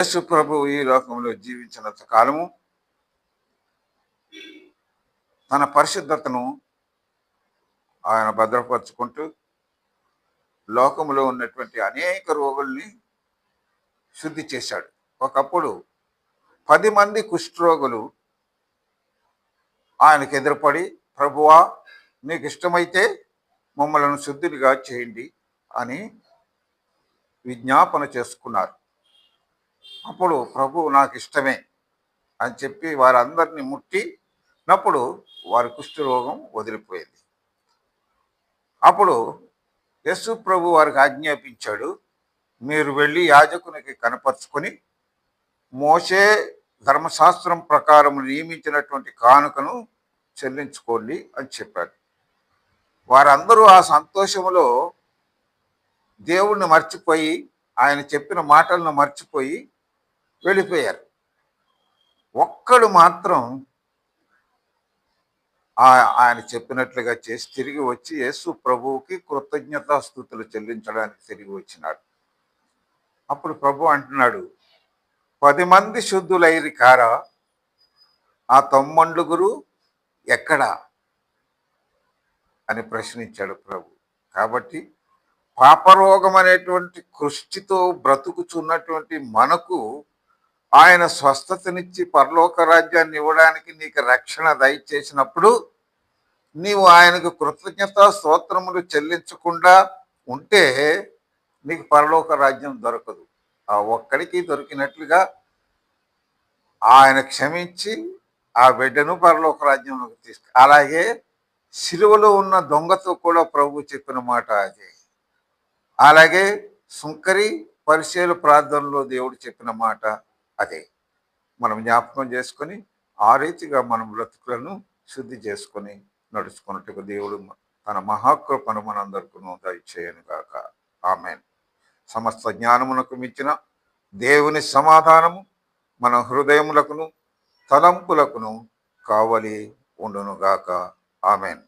యేసు ప్రభువు ఈ లోకంలో జీవించినంత కాలము తన పరిశుద్ధతను ఆయన భద్రపరుచుకుంటూ లోకములో ఉన్నటువంటి అనేక రోగుల్ని శుద్ధి చేశాడు. ఒకప్పుడు 10 మంది కుష్ఠరోగులు ఆయనకు ఎదురుపడి, ప్రభువా నీకు ఇష్టమైతే మమ్మలను శుద్ధులుగా చేయండి అని విజ్ఞాపన చేసుకున్నారు. అప్పుడు ప్రభు నాకు ఇష్టమే అని చెప్పి వారందరినీ ముట్టినప్పుడు వారి కుష్ఠరోగం వదిలిపోయింది. అప్పుడు యేసు ప్రభు వారికి ఆజ్ఞాపించాడు, మీరు వెళ్ళి యాజకునికి కనపరుచుకొని మోషే ధర్మశాస్త్రం ప్రకారం నియమించినటువంటి కానుకను చెల్లించుకోండి అని చెప్పాడు. వారందరూ ఆ సంతోషంలో దేవుణ్ణి మర్చిపోయి, ఆయన చెప్పిన మాటలను మర్చిపోయి వెళ్ళిపోయారు. ఒక్కడు మాత్రం ఆయన చెప్పినట్లుగా చేసి తిరిగి వచ్చి యేసు ప్రభువుకి కృతజ్ఞతాస్తుతులు చెల్లించడానికి తిరిగి వచ్చినాడు. అప్పుడు ప్రభు అంటున్నాడు, 10 మంది శుద్ధులైరి కారా, ఆ 9 ఎక్కడా అని ప్రశ్నించాడు ప్రభు. కాబట్టి పాపరోగం అనేటువంటి కృష్టితో బ్రతుకుచున్నటువంటి మనకు ఆయన స్వస్థతనిచ్చి పరలోక రాజ్యాన్ని ఇవ్వడానికి నీకు రక్షణ దయచేసినప్పుడు నీవు ఆయనకు కృతజ్ఞతా స్తోత్రములు చెల్లించకుండా ఉంటే నీకు పరలోక రాజ్యం దొరకదు. ఆ ఒక్కడికి దొరికినట్లుగా ఆయన క్షమించి ఆ బిడ్డను పరలోక రాజ్యంలోకి అలాగే సిలువలో ఉన్న దొంగతో కూడా ప్రభు చెప్పిన మాట అదే. అలాగే సుంకరి పరిచయుల ప్రార్థనలో దేవుడు చెప్పిన మాట అదే. మనం జ్ఞాపకం చేసుకొని ఆ రీతిగా మనం బ్రతుకులను శుద్ధి చేసుకొని నడుచుకున్నట్టుగా దేవుడు తన మహాకృపను మనందరికీ దయచేయను గాక. ఆమేన్. సమస్త జ్ఞానమునకు మించిన దేవుని సమాధానము మన హృదయములకును తలంపులకును కావలి ఉండును గాక. ఆమేన్.